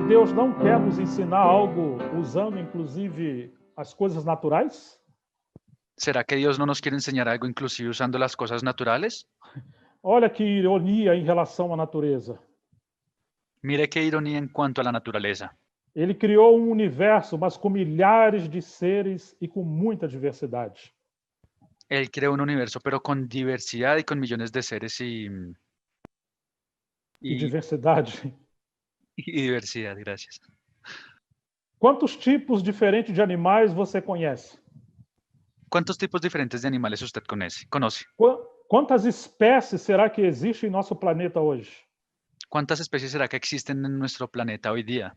Deus não quer nos ensinar algo usando, inclusive, as coisas naturais? ¿Será que Dios no nos quiere enseñar algo inclusive usando las cosas naturales? Olha que ironia em relação à natureza. Mire qué ironía en cuanto a la naturaleza. Ele criou um universo, mas com milhares de seres e com muita diversidade. Él creó un universo, pero con diversidad y con millones de seres E y, diversidade. y diversidad, gracias. Quantos tipos diferentes de animais você conhece? ¿Cuántos tipos diferentes de animales usted conoce? Quantas espécies será que existem em nosso planeta hoje? ¿Cuántas especies será que existen en nuestro planeta hoy día?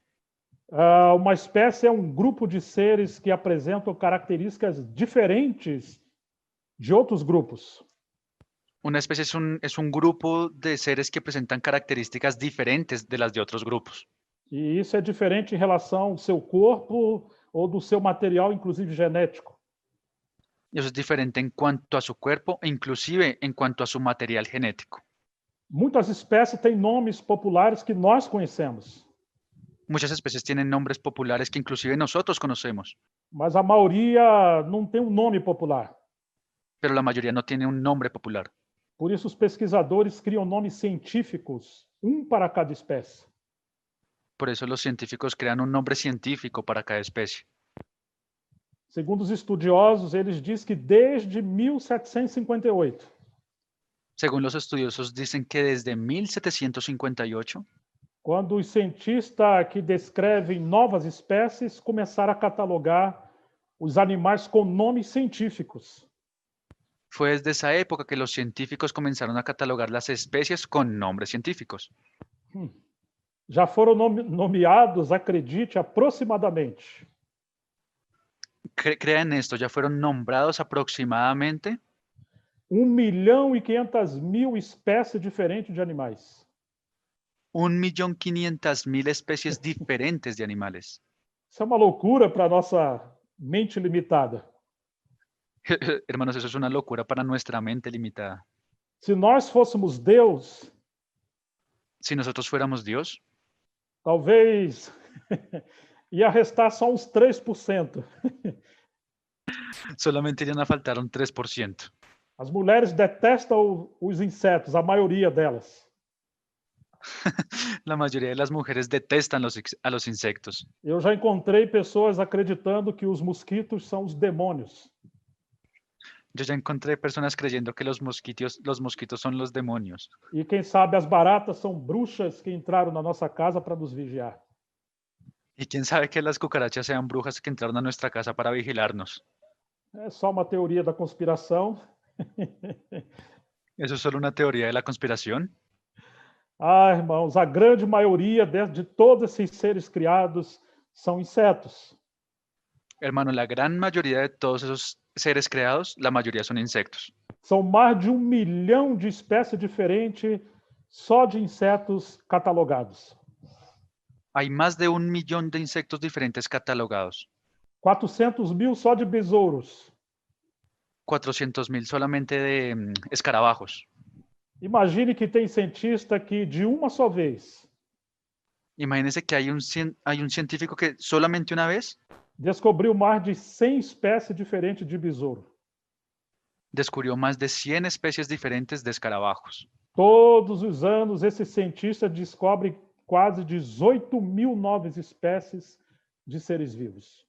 Uma espécie é um grupo de seres que apresentam características diferentes de outros grupos. Una especie es un grupo de seres que presentan características diferentes de las de otros grupos. E isso é diferente em relação ao seu corpo ou do seu material, inclusive genético. Y eso es diferente en cuanto a su cuerpo e inclusive en cuanto a su material genético. Muitas espécies têm nomes populares que nós conhecemos, Muchas especies tienen nombres populares que inclusive nosotros conocemos, mas a maioria não tem um nome popular. pero la mayoría no tiene un nombre popular. Por isso, os pesquisadores criam nomes científicos, um para cada espécie. Por eso los científicos crean un nombre científico para cada especie. Segundo os estudiosos, eles dizem que desde 1758, Según los estudiosos, dicen que desde 1758, quando os cientistas que descrevem novas espécies começaram a catalogar os animais com nomes científicos. fue desde esa época que los científicos comenzaron a catalogar las especies con nombres científicos. Já foram nomeados, acredite, aproximadamente Crean esto, ya fueron nombrados aproximadamente 1.500.000 espécies diferentes de animais. 1.500.000 especies diferentes de animales. Isso é uma loucura para a nossa mente limitada. Hermanos, eso es una locura para nuestra mente limitada. Se nós fôssemos Deus, Si nosotros fuéramos Dios, talvez ia restar só uns 3%. solamente irían a faltar un 3%. As mulheres detestam os insetos, a maioria delas. La mayoría de las mujeres detestan a los insectos. Eu já encontrei pessoas acreditando que os mosquitos são os demônios. Yo ya encontré personas creyendo que los mosquitos son los demonios. E quem sabe as baratas são bruxas que entraram na nossa casa para nos vigiar. Y quién sabe que las cucarachas sean brujas que entraron a nuestra casa para vigilarnos. É só uma teoria da conspiração. ¿Eso es solo una teoría de la conspiración? Irmãos, a grande maioria de todos esses seres criados são insetos. Hermano, la gran mayoría de todos esos seres creados, la mayoría son insectos. São mais de 1 milhão de espécies diferentes só de insetos catalogados. Hay más de 1 millón de insectos diferentes catalogados. 400.000 só de besouros. 400.000 solamente de escarabajos. Imagine que tem cientista que de uma só vez Imagínense que hay un científico que solamente una vez descobriu mais de 100 espécies diferentes de besouro. descubrió más de 100 especies diferentes de escarabajos. Todos os anos, esse cientista descobre quase 18.000 novas espécies de seres vivos.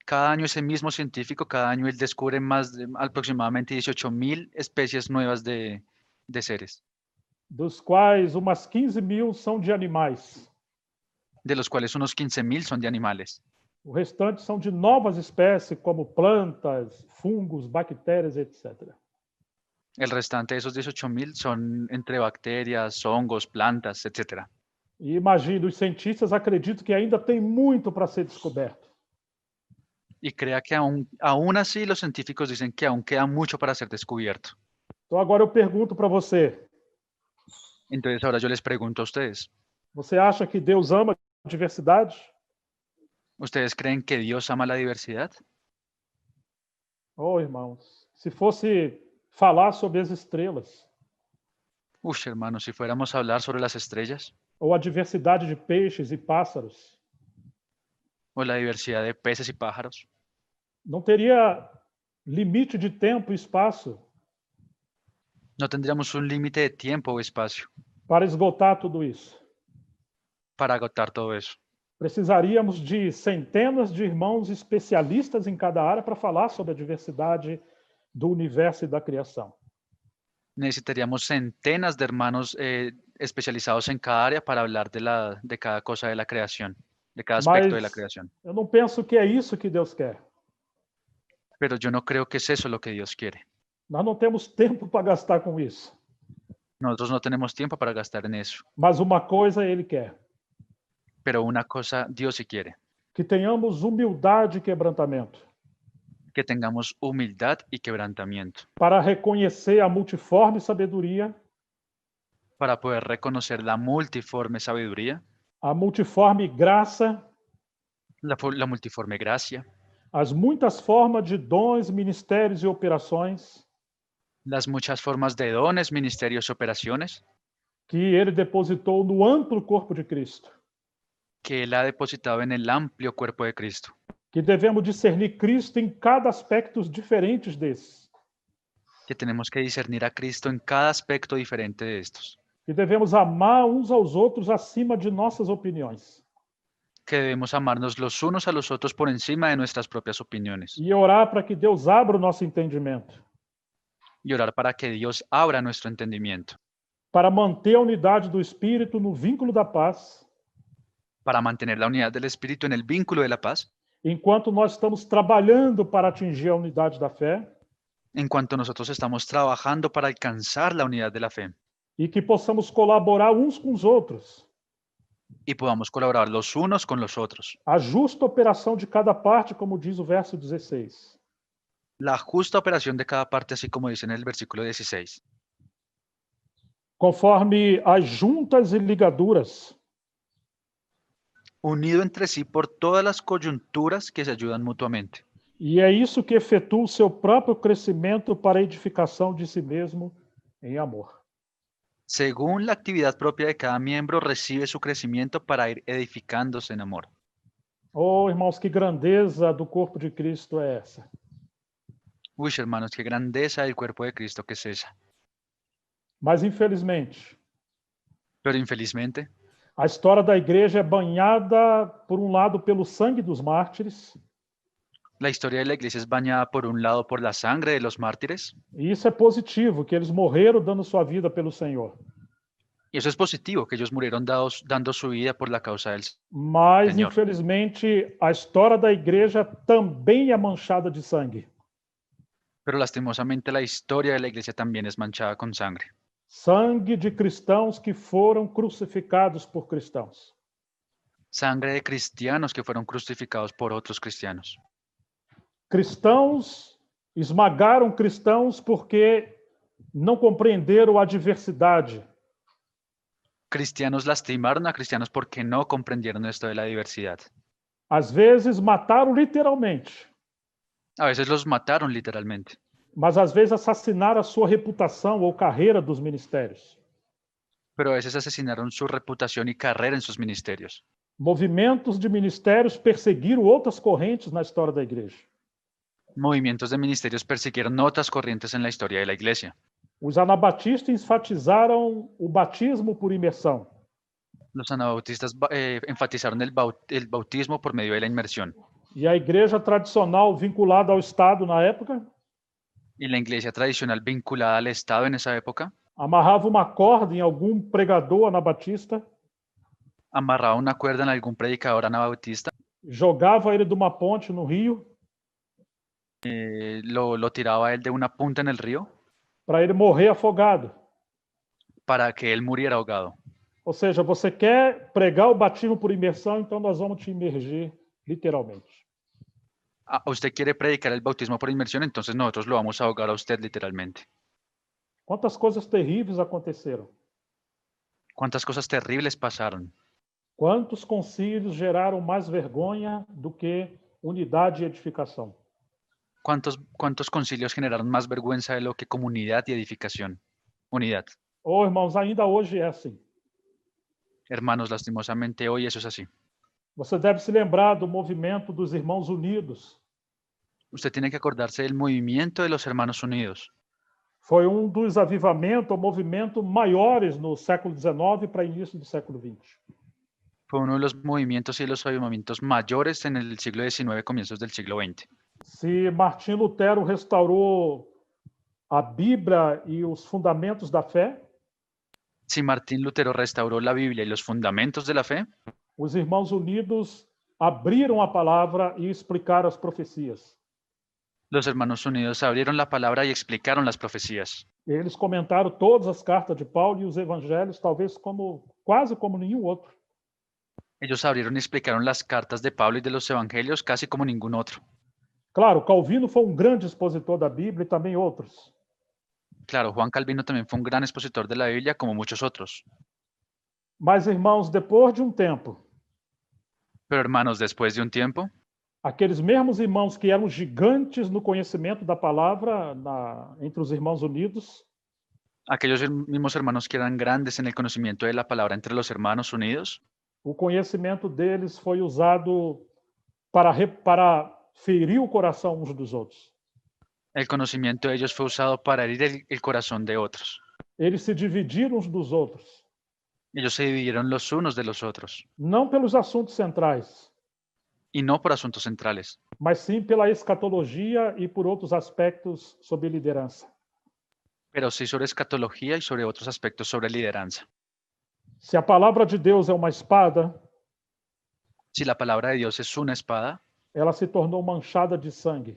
Cada año ese mismo científico, cada año él descubre aproximadamente 18.000 especies nuevas de seres, Dos quais umas 15.000 são de animais. de los cuales unos 15.000 son de animales. O restante são de novas espécies, como plantas, fungos, bactérias, etc. El restante de esos 18.000 son entre bacterias, hongos, plantas, etc. E imagine, os cientistas acreditam que ainda tem muito para ser descoberto. Y crea que aún así los científicos dicen que aún queda mucho para ser descubierto. Então agora eu pergunto para você, Entonces ahora yo les pregunto a ustedes, você acha que Deus ama a diversidade? ¿ustedes creen que Dios ama la diversidad? Oh, irmãos, se fosse falar sobre as estrelas, Uy, hermano, si fuéramos a hablar sobre las estrellas, ou a diversidade de peixes e pássaros. o la diversidad de peces y pájaros. Não teria limite de tempo e espaço No tendríamos un límite de tiempo o espacio para esgotar tudo isso. para agotar todo eso. Precisaríamos de centenas de irmãos especialistas em cada área para falar sobre a diversidade do universo e da criação. Necesitaríamos centenas de hermanos especializados en cada área para hablar de cada cosa de la creación, de cada aspecto de la Mas creación. eu não penso que é isso que Deus quer. Pero yo no creo que es eso lo que Dios quiere. Nós não temos tempo para gastar com isso. Nosotros no tenemos tiempo para gastar en eso. Mas uma coisa Ele quer: Pero una cosa Dios sí quiere, que tenhamos humildade e quebrantamento que tengamos humildad y quebrantamiento para reconhecer a multiforme sabedoria, para poder reconocer la multiforme sabiduría, a multiforme graça, la multiforme gracia, as muitas formas de dons, ministérios e operações las muchas formas de dones, ministerios, operaciones que Ele depositou no amplo corpo de Cristo, que Él ha depositado en el amplio cuerpo de Cristo, que devemos discernir Cristo em cada aspecto diferentes desses, que tenemos que discernir a Cristo en cada aspecto diferente de estos, que devemos amar uns aos outros acima de nossas opiniões que debemos amarnos los unos a los otros por encima de nuestras propias opiniones e orar para que Deus abra o nosso entendimento, y orar para que Dios abra nuestro entendimiento, para manter a unidade do Espírito no vínculo da paz, para mantener la unidad del Espíritu en el vínculo de la paz, enquanto nós estamos trabalhando para atingir a unidade da fé, en cuanto nosotros estamos trabajando para alcanzar la unidad de la fe e que possamos colaborar uns com os outros, y podamos colaborar los unos con los otros. a justa operação de cada parte, como diz o verso 16. La justa operación de cada parte, así como dice en el versículo 16, Conforme as juntas e ligaduras unido entre sí por todas las coyunturas que se ayudan mutuamente. E é isso que efetua o seu próprio crescimento para a edificação de si mesmo em amor. Según la actividad propia de cada miembro, recibe su crecimiento para ir edificándose en amor. Oh, irmãos, que grandeza do corpo de Cristo é essa? Uy, hermanos, qué grandeza del cuerpo de Cristo que es esa. Mas, infelizmente, Pero infelizmente, a história da igreja é banhada, por um lado, pelo sangue dos mártires, la historia de la iglesia es bañada por un lado por la sangre de los mártires, e isso é positivo, que eles morreram dando sua vida pelo Senhor. y eso es positivo, que ellos murieron dando su vida por la causa del Mas, Senhor. infelizmente, a história da igreja também é manchada de sangue. Pero lastimosamente la historia de la iglesia también es manchada con sangre. Sangue de cristãos que foram crucificados por cristãos. Sangre de cristianos que fueron crucificados por otros cristianos. Cristãos esmagaram cristãos porque não compreenderam a diversidade. Cristianos lastimaron a cristianos porque no comprendieron esto de la diversidad. Às vezes mataram literalmente, A veces los mataron literalmente, mas às vezes assassinaram a sua reputação ou carreira dos ministérios. pero a veces asesinaron su reputación y carrera en sus ministerios. Movimentos de ministérios perseguiram outras correntes na história da igreja. Movimientos de ministerios persiguieron otras corrientes en la historia de la iglesia. Os anabatistas enfatizaram o batismo por imersão. Los anabautistas enfatizaron el bautismo por medio de la inmersión. E a igreja tradicional vinculada ao Estado na época Y la iglesia tradicional vinculada al Estado en esa época amarrava uma corda em algum pregador anabatista, amarraba una cuerda en algún predicador anabautista, jogava ele de uma ponte no rio lo tiraba a él de una punta en el río para ele morrer afogado. para que él muriera ahogado. Ou seja, você quer pregar o batismo por imersão, então nós vamos te imergir literalmente. Usted quiere predicar el bautismo por inmersión, entonces nosotros lo vamos a ahogar a usted literalmente. Quantas coisas terríveis aconteceram? ¿Cuántas cosas terribles pasaron? Quantos concílios geraram mais vergonha do que unidade e edificação? ¿Cuántos concilios generaron más vergüenza de lo que comunidad y edificación? Unidad. Oh, irmãos, ainda hoje é assim. Hermanos, lastimosamente hoy eso es así. Você deve se lembrar do movimento dos Irmãos Unidos. Usted tiene que acordarse del movimiento de los Hermanos Unidos. Foi dos avivamentos ou movimento maiores no século XIX para início do século XX. Fue uno de los movimientos y los avivamientos mayores en el siglo XIX, comienzos del siglo XX. Se Martim Lutero restaurou a Bíblia e os fundamentos da fé, Si Martín Lutero restauró la Biblia y los fundamentos de la fe, os Irmãos Unidos abriram a palavra e explicaram as profecias. los Hermanos Unidos abrieron la palabra y explicaron las profecías. Eles comentaram todas as cartas de Paulo e os evangelhos, talvez quase como nenhum outro. Ellos abrieron y explicaron las cartas de Pablo y de los evangelios casi como ningún otro. Claro, Calvino foi grande expositor da Bíblia e também outros. Claro, Juan Calvino también fue un gran expositor de la Biblia como muchos otros. Mas, irmãos, depois de tempo, Pero hermanos, después de un tiempo, aqueles mesmos irmãos que eram gigantes no conhecimento da palavra entre os Irmãos Unidos, aquellos mismos hermanos que eran grandes en el conocimiento de la palabra entre los Hermanos Unidos, o conhecimento deles foi usado para ferir o coração uns dos outros. el conocimiento de ellos fue usado para herir el corazón de otros. Eles se dividiram uns dos outros, Ellos se dividieron los unos de los otros, não pelos assuntos centrais, y no por asuntos centrales, mas sim pela escatologia e por outros aspectos sobre liderança. pero sí sobre escatología y sobre otros aspectos sobre lideranza. Se a palavra de Deus é uma espada, Si la palabra de Dios es una espada, ela se tornou manchada de sangue,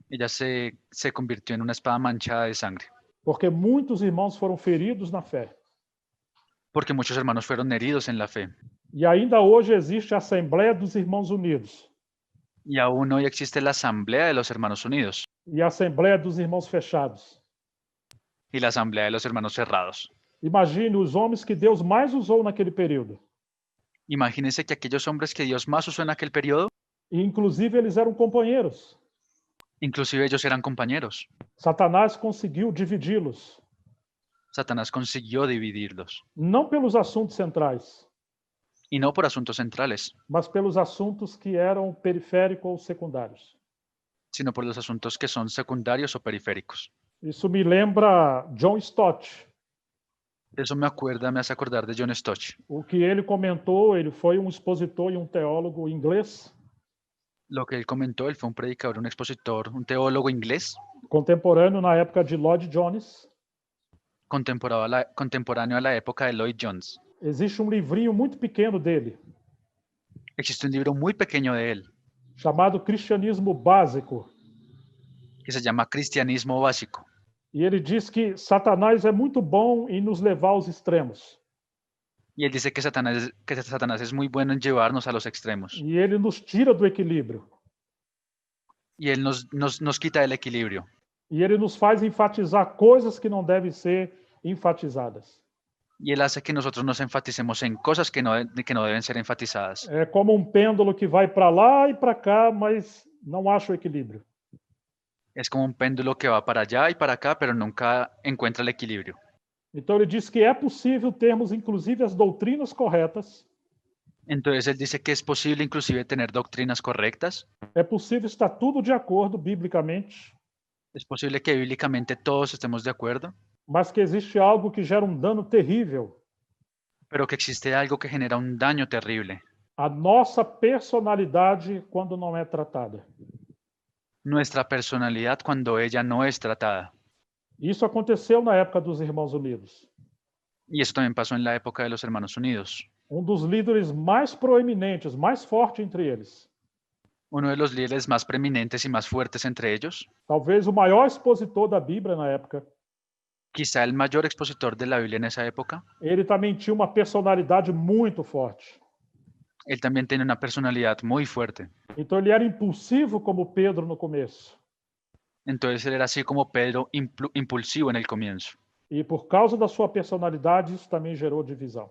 ella se convirtió en una espada manchada de sangre, porque muitos irmãos foram feridos na fé. porque muchos hermanos fueron heridos en la fe. E ainda hoje existe a Assembleia dos Irmãos Unidos Y aún hoy existe la Asamblea de los Hermanos Unidos e a Assembleia dos Irmãos Fechados. y la Asamblea de los Hermanos Cerrados. Imagine os homens que Deus mais usou naquele período. Imagínense que aquellos hombres que Dios más usó en aquel periodo, E, inclusive, eles eram companheiros. inclusive ellos eran compañeros. Satanás conseguiu dividi-los, Satanás consiguió dividirlos, não pelos assuntos centrais, y no por asuntos centrales, mas pelos assuntos que eram periféricos ou secundários. sino por los asuntos que son secundarios o periféricos. Isso me lembra John Stott. Eso me hace acordar de John Stott. O que ele comentou, ele foi expositor e teólogo inglês, Lo que él comentó, él fue un predicador, un expositor, un teólogo inglés, contemporâneo na época de Lloyd Jones. contemporáneo a la época de Lloyd Jones. Existe livrinho muito pequeno dele, Existe un libro muy pequeño de él, chamado Cristianismo Básico. que se llama Cristianismo Básico. E ele diz que Satanás é muito bom em nos levar aos extremos. Y él dice que Satanás es muy bueno en llevarnos a los extremos. E ele nos tira do equilíbrio. Y él nos quita el equilibrio. E ele nos faz enfatizar coisas que não devem ser enfatizadas. Y él hace que nosotros nos enfaticemos en cosas que no deben ser enfatizadas. É como pêndulo que vai para lá e para cá, mas não acha o equilíbrio. Es como un péndulo que va para allá y para acá, pero nunca encuentra el equilibrio. Então ele diz que é possível termos inclusive as doutrinas corretas, Entonces él dice que es posible inclusive tener doctrinas correctas. é possível estar tudo de acordo biblicamente, Es posible que bíblicamente todos estemos de acuerdo, mas que existe algo que gera dano terrível. pero que existe algo que genera un daño terrible. A nossa personalidade quando não é tratada. Nuestra personalidad cuando ella no es tratada. Isso aconteceu na época dos Irmãos Unidos. Y eso también pasó en la época de los Hermanos Unidos. Dos líderes mais proeminentes, mais forte entre eles. Uno de los líderes más preeminentes y más fuertes entre ellos, Talvez o maior expositor da Bíblia na época. quizá el mayor expositor de la Biblia en esa época, Ele também tinha uma personalidade muito forte. él también tiene una personalidad muy fuerte. Então ele era impulsivo como Pedro no começo. Entonces él era así como Pedro, impulsivo en el comienzo. E por causa da sua personalidade, isso também gerou divisão.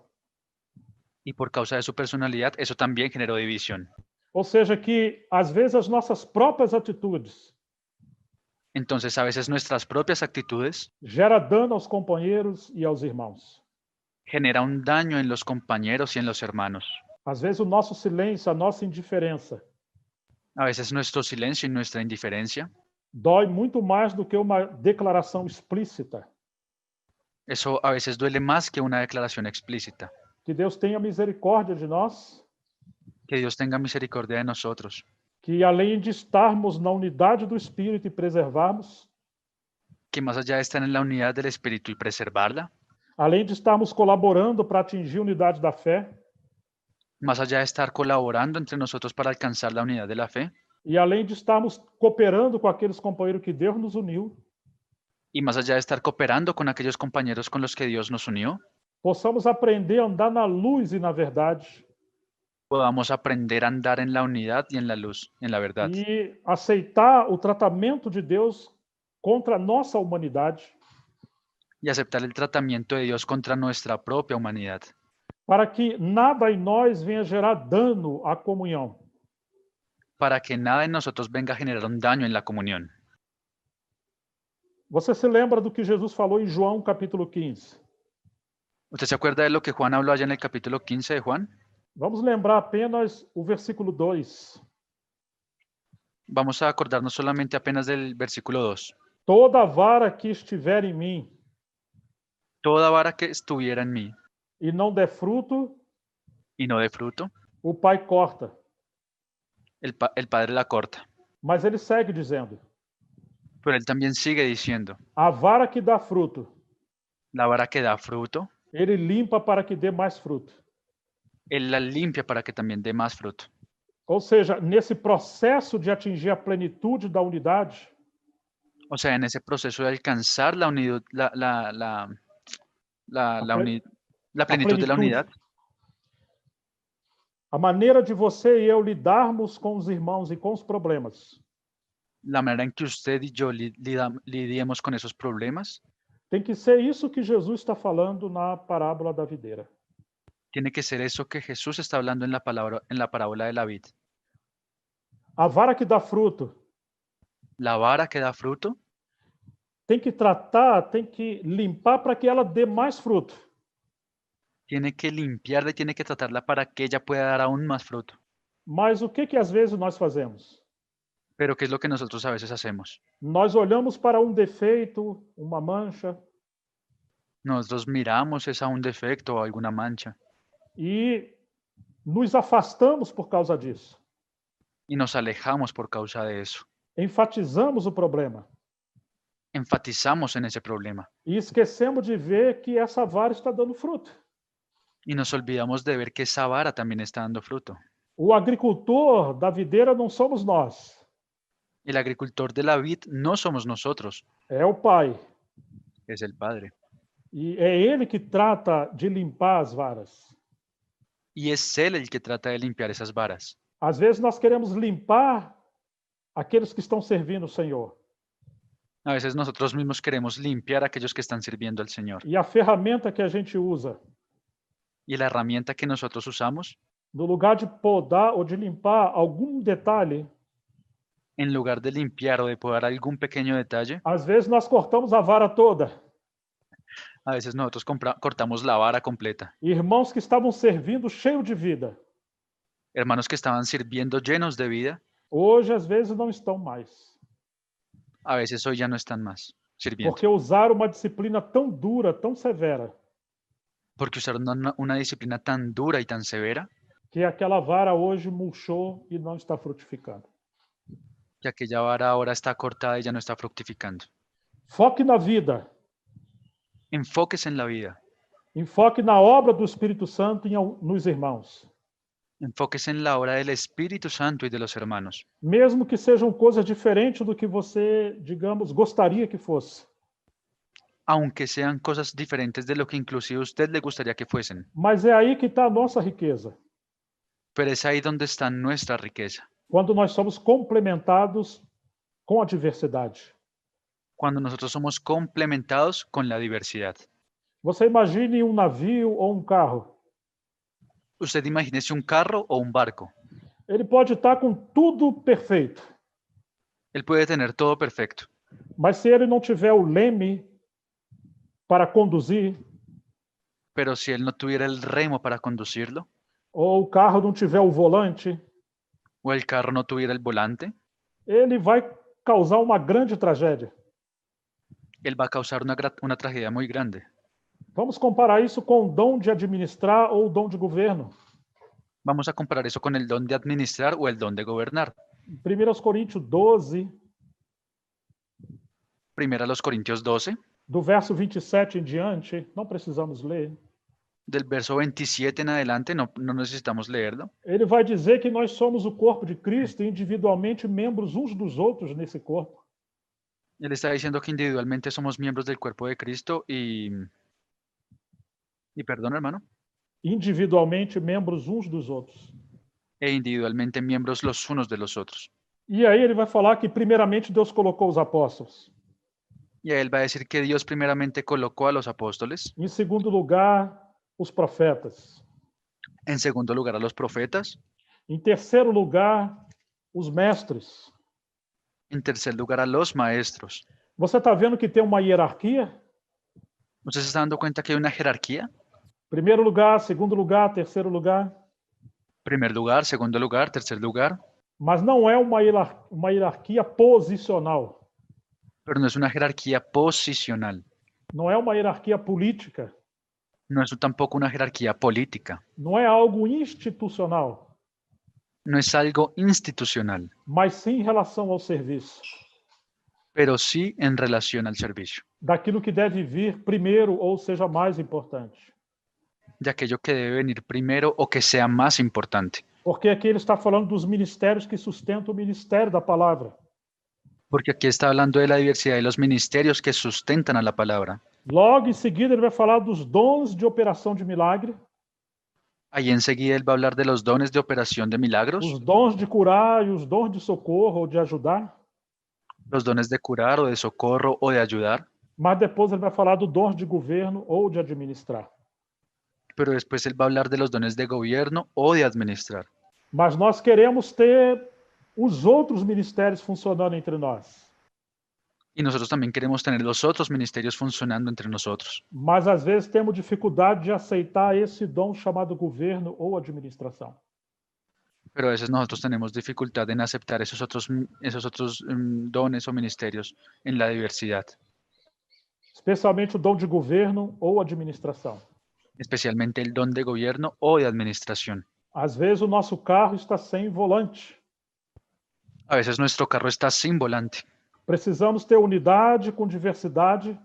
Y por causa de su personalidad, eso también generó división. Ou seja, que às vezes as nossas próprias atitudes Entonces a veces nuestras propias actitudes geram dano aos companheiros e aos irmãos. genera un daño en los compañeros y en los hermanos. Às vezes o nosso silêncio, a nossa indiferença, A veces nuestro silencio y nuestra indiferencia, dói muito mais do que uma declaração explícita. eso a veces duele más que una declaración explícita. Que Deus tenha misericórdia de nós, Que Dios tenga misericordia de nosotros, que além de estarmos na unidade do Espírito e preservarmos, que más allá de estar en la unidad del Espíritu y preservarla, além de estarmos colaborando para atingir a unidade da fé, más allá de estar colaborando entre nosotros para alcanzar la unidad de la fe, e além de estarmos cooperando com aqueles companheiros que Deus nos uniu, y más allá de estar cooperando con aquellos compañeros con los que Dios nos unió, possamos aprender a andar na luz e na verdade, podamos aprender a andar en la unidad y en la luz, en la verdad, e aceitar o tratamento de Deus contra a nossa humanidade, y aceptar el tratamiento de Dios contra nuestra propia humanidad, para que nada em nós venha gerar dano à comunhão. para que nada en nosotros venga a generar un daño en la comunión. Você se lembra do que Jesus falou em João capítulo 15? ¿Usted se acuerda de lo que Juan habló allá en el capítulo 15 de Juan? Vamos lembrar apenas o versículo 2. Vamos a acordarnos solamente apenas del versículo 2. Toda vara que estiver em mim Toda vara que estuviera en mí e não der fruto, y no dé fruto, o Pai corta. el Padre la corta. Mas ele segue dizendo: Pero él también sigue diciendo, a vara que dá fruto, la vara que da fruto, ele limpa para que dê mais fruto. él la limpia para que también dé más fruto. Ou seja, nesse processo de atingir a plenitude da unidade, O sea, en ese proceso de alcanzar la unidad, la plenitud de la unidad, a maneira de você e eu lidarmos com os irmãos e com os problemas la manera en que usted y yo lidiemos con esos problemas, tem que ser isso que Jesus está falando na parábola da videira. tiene que ser eso que Jesús está hablando en la parábola de la vid. A vara que dá fruto La vara que da fruto tem que tratar, tem que limpar para que ela dê mais fruto. tiene que limpiarla y tiene que tratarla para que ella pueda dar aún más fruto. Mas o que às vezes nós fazemos? Pero ¿qué es lo que nosotros a veces hacemos? Nós olhamos para um defeito, uma mancha, Nosotros miramos es a un defecto o alguna mancha e nos afastamos por causa disso. y nos alejamos por causa de eso. Enfatizamos o problema Enfatizamos en ese problema e esquecemos de ver que essa vara está dando fruto. y nos olvidamos de ver que esa vara también está dando fruto. O agricultor da videira não somos nós, El agricultor de la vid no somos nosotros, é o Pai. es el Padre. E é Ele que trata de limpar as varas. Y es Él el que trata de limpiar esas varas. Às vezes nós queremos limpar aqueles que estão servindo o Senhor. A veces nosotros mismos queremos limpiar a aquellos que están sirviendo al Señor. E a ferramenta que a gente usa, Y la herramienta que nosotros usamos, no lugar de podar ou de limpar algum detalhe, en lugar de limpiar o de podar algún pequeño detalle, às vezes nós cortamos a vara toda. a veces nosotros cortamos la vara completa. Irmãos que estavam servindo cheio de vida, Hermanos que estaban sirviendo llenos de vida, hoje às vezes não estão mais, a veces hoy ya no están más sirviendo. porque usaram uma disciplina tão dura, tão severa, Porque usaron una disciplina tan dura y tan severa que aquela vara hoje murchou e não está frutificando. que aquella vara ahora está cortada y ya no está fructificando. Foque na vida, Enfóquese en la vida. enfoque na obra do Espírito Santo nos irmãos. Enfóquese en la obra del Espíritu Santo y de los hermanos. Mesmo que sejam coisas diferentes do que você, digamos, gostaria que fosse. Aunque sean cosas diferentes de lo que inclusive a usted le gustaría que fuesen. Mas é aí que está a nossa riqueza. Pero es ahí donde está nuestra riqueza. Quando nós somos complementados com a diversidade. Cuando nosotros somos complementados con la diversidad. Você imagine um navio ou um carro. Usted imagínese un carro o un barco. Ele pode estar com tudo perfeito. Él puede tener todo perfecto. Mas se ele não tiver o leme para conduzir, Pero si él no tuviera el remo para conducirlo, ou o carro não tiver o volante, o el carro no tuviera el volante, ele vai causar uma grande tragédia. él va a causar una tragedia muy grande. Vamos comparar isso com o dom de administrar ou o dom de governo. Vamos a comparar eso con el don de administrar o el don de gobernar. 1 Coríntios 12, Primera los Corintios 12, do verso 27 em diante, não precisamos ler. del verso 27 en adelante, no necesitamos leerlo. Ele vai dizer que nós somos o corpo de Cristo e individualmente membros uns dos outros nesse corpo. Él está diciendo que individualmente somos miembros del cuerpo de Cristo y perdón, hermano, Individualmente membros uns dos outros. e individualmente miembros los unos de los otros. E aí ele vai falar que primeiramente Deus colocou os apóstolos. Y él va a decir que Dios primeramente colocó a los apóstoles, Em segundo lugar, os profetas. en segundo lugar a los profetas, Em terceiro lugar, os mestres. en tercer lugar a los maestros. Você está vendo que tem uma hierarquia? ¿Usted se está dando cuenta que hay una jerarquía? Primeiro lugar, segundo lugar, terceiro lugar. Primer lugar, segundo lugar, tercer lugar, Mas não é uma hierarquia posicional. pero no es una jerarquía posicional, Não é uma hierarquia política. no es tampoco una jerarquía política, Não é algo institucional. no es algo institucional, Mas sim em relação ao serviço. pero sí en relación al servicio, Daquilo que deve vir primeiro ou seja mais importante. de aquello que debe venir primero o que sea más importante. Porque aqui ele está falando dos ministérios que sustentam o ministério da palavra. Porque aquí está hablando de la diversidad de los ministerios que sustentan a la palabra. Logo em seguida ele vai falar dos dons de operação de milagre, Ahí enseguida él va a hablar de los dones de operación de milagros, os dons de curar e os dons de socorro ou de ajudar. los dones de curar o de socorro o de ayudar, Mas depois ele vai falar do dons de governo ou de administrar. pero después él va a hablar de los dones de gobierno o de administrar. Mas nós queremos ter os outros ministérios funcionando entre nós. Y nosotros también queremos tener los otros ministerios funcionando entre nosotros. Mas às vezes temos dificuldade de aceitar esse dom chamado governo ou administração. Pero a veces nosotros tenemos dificultad en aceptar esos otros dones o ministerios en la diversidad, Especialmente o dom de governo ou administração. especialmente el don de gobierno o de administración. Às vezes o nosso carro está sem volante. A veces nuestro carro está sin volante. Precisamos ter unidade com diversidade.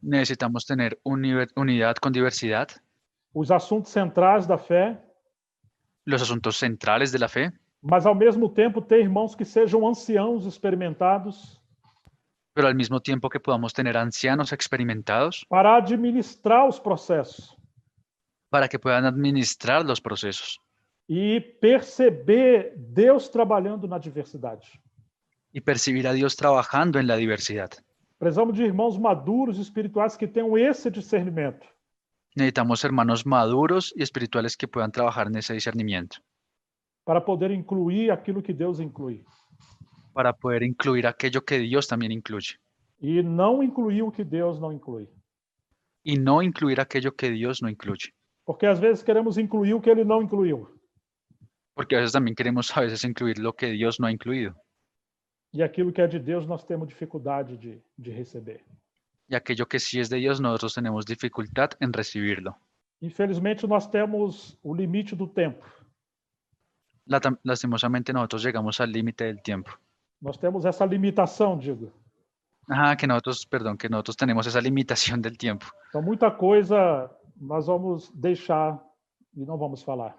Necesitamos tener unidad con diversidad, Os assuntos centrais da fé, los asuntos centrales de la fe, mas ao mesmo tempo ter irmãos que sejam anciãos experimentados pero al mismo tiempo que podamos tener ancianos experimentados para administrar os processos para que puedan administrar los procesos e perceber Deus trabalhando na diversidade. y percibir a Dios trabajando en la diversidad. Precisamos de irmãos maduros espirituais que tenham esse discernimento. Necesitamos hermanos maduros y espirituales que puedan trabajar en ese discernimiento Para poder incluir aquilo que Deus inclui. para poder incluir aquello que Dios también incluye E não incluir o que Deus não inclui. y no incluir aquello que Dios no incluye. Porque às vezes queremos incluir o que ele não incluiu. Porque a veces también queremos incluir lo que Dios no ha incluido. E aquilo que é de Deus nós temos dificuldade de receber. Y aquello que sí es de Dios nosotros tenemos dificultad en recibirlo. Infelizmente nós temos o limite do tempo. Lastimosamente nosotros llegamos al límite del tiempo. Nós temos essa limitação, digo. Que nosotros tenemos esa limitación del tiempo. Então muita coisa nós vamos deixar e não vamos falar.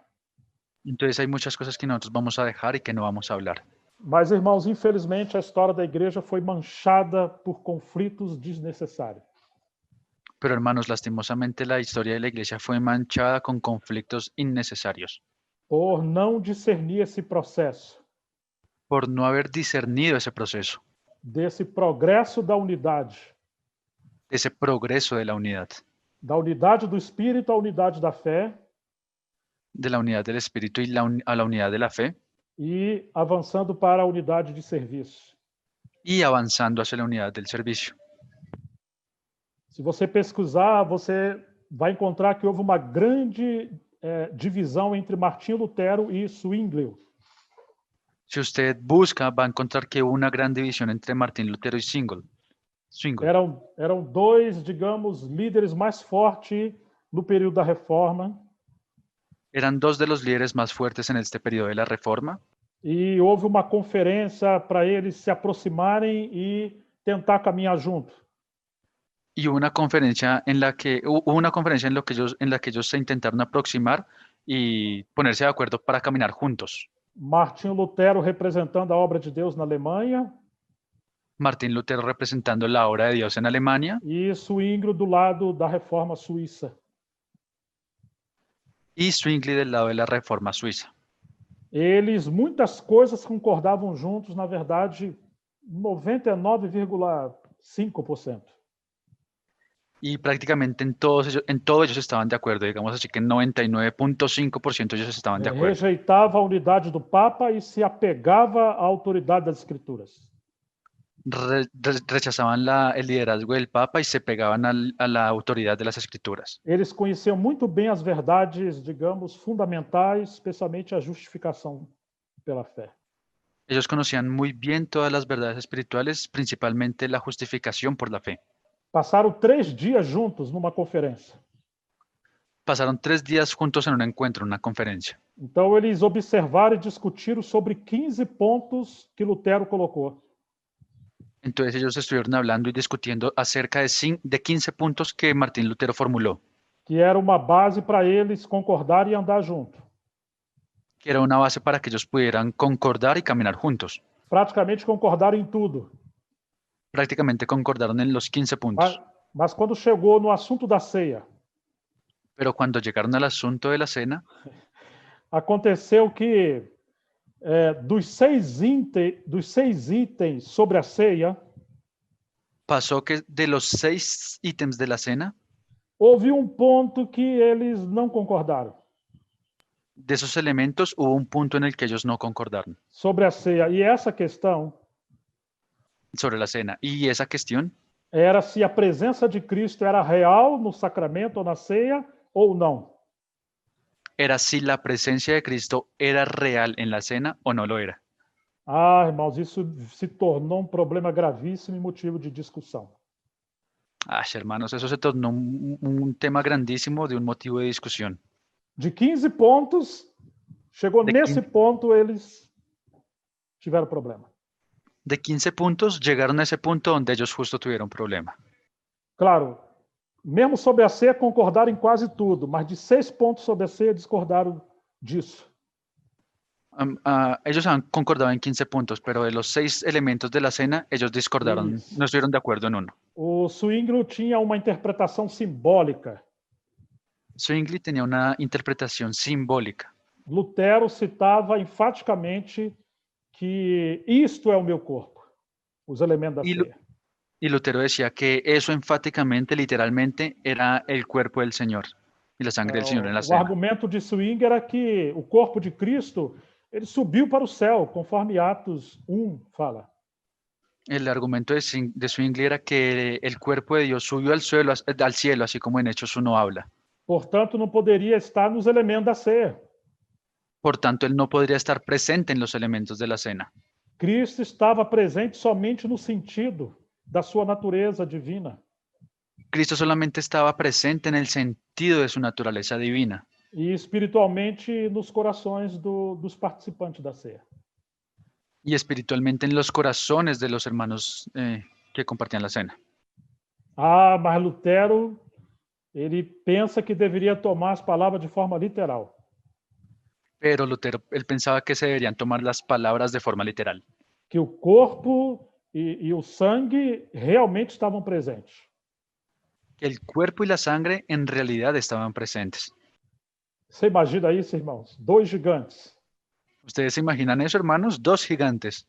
Entonces hay muchas cosas que nosotros vamos a dejar y que no vamos a hablar. Mas, irmãos, infelizmente a história da igreja foi manchada por conflitos desnecessários. Pero hermanos, lastimosamente la historia de la iglesia fue manchada con conflictos innecesarios. Por não discernir esse processo. Por no haber discernido ese proceso. Desse progresso da unidade. Ese progreso de la unidad. Da unidade do Espírito à unidade da fé. De la unidad del Espíritu y a la unidad de la fe. E avançando para a unidade de serviço. Y avanzando hacia la unidad del servicio. Se você pesquisar, você vai encontrar que houve uma grande divisão entre Martinho Lutero e Zwinglio. Si usted busca, va a encontrar que hubo una gran división entre Martín Lutero y Zwingli. Eram dois, digamos, líderes mais fortes no período da Reforma. Eran dos de los líderes más fuertes en este periodo de la Reforma. E houve uma conferência para eles se aproximarem e tentar caminhar junto. Y hubo una conferencia en la que ellos se intentaron aproximar y ponerse de acuerdo para caminar juntos. Martinho Lutero representando a obra de Deus na Alemanha Martín Lutero representando la obra de Dios en Alemania e Zwinglio do lado da Reforma Suíça. y Zwingli del lado de la Reforma Suiza. Eles, muitas coisas concordavam juntos, na verdade, 99,5%. Y prácticamente en todo ellos estaban de acuerdo, digamos así que 99.5% ellos estaban de acuerdo. Rejeitava a unidade do Papa e se apegava à autoridade das Escrituras. Rechazaban el liderazgo del Papa y se pegaban a la autoridad de las Escrituras. Eles conheciam muito bem as verdades, digamos, fundamentais, especialmente a justificação pela fé. Ellos conocían muy bien todas las verdades espirituales, principalmente la justificación por la fe. Passaram 3 dias juntos numa conferência. Pasaron 3 días juntos en un encuentro, en una conferencia. Então, eles observaram e discutiram sobre 15 pontos que Lutero colocou. Entonces ellos estuvieron hablando y discutiendo acerca de 15 puntos que Martín Lutero formuló, Que era uma base para eles concordarem e andar junto. que era una base para que ellos pudieran concordar y caminar juntos. Praticamente concordaram em tudo. Prácticamente concordaron en los 15 puntos. Mas quando chegou no assunto da ceia, Pero cuando llegaron al asunto de la cena, aconteceu que dos 6 itens sobre a ceia, pasó que de los 6 ítems de la cena, houve um ponto que eles não concordaram de esos elementos hubo un punto en el que ellos no concordaron sobre a ceia. E essa questão sobre la cena. Y esa cuestión era se a presença de Cristo era real no sacramento ou na ceia ou não. era si la presencia de Cristo era real en la cena o no lo era. Ah, irmãos, isso se tornou um problema gravíssimo e motivo de discussão. Hermanos, eso se tornó un tema grandísimo de un motivo de discusión. De 15 pontos, chegou De nesse 15. ponto, eles tiveram problema. De 15 puntos llegaron a ese punto donde ellos justo tuvieron problema. Claro, mesmo sobre a ceia concordaram em quase tudo, mas de 6 pontos sobre a ceia discordaram disso. Ellos han concordado en 15 puntos, pero de los 6 elementos de la cena, ellos discordaron, Isso. no estuvieron de acuerdo en uno. O Zwinglio tinha uma interpretação simbólica. Zwingli tenía una interpretación simbólica. Lutero citava enfaticamente que isto é o meu corpo, os elementos da ceia. Y Lutero decía que eso enfáticamente, literalmente, era el cuerpo del Señor y la sangre del Señor en la O cena. argumento de Zwingli era que o corpo de Cristo ele subiu para o céu, conforme Atos 1 fala. El argumento de Zwingli era que el cuerpo de Dios subió al cielo, así como en Hechos 1 habla. Portanto, não poderia estar nos elementos da ceia. Por tanto, él no podría estar presente en los elementos de la cena. Cristo estava presente somente no sentido da sua natureza divina. Cristo solamente estaba presente en el sentido de su naturaleza divina E espiritualmente nos corações dos participantes da ceia. y espiritualmente en los corazones de los hermanos que compartían la cena. Ah, mas Lutero, ele pensa que deveria tomar as palavras de forma literal. Pero Lutero, él pensaba que se deberían tomar las palabras de forma literal. Que o corpo e o sangue realmente estavam presentes. Que el cuerpo y la sangre en realidad estaban presentes. Você imagina isso, irmãos? 2 gigantes. ¿Ustedes se imaginan eso, hermanos? 2 gigantes.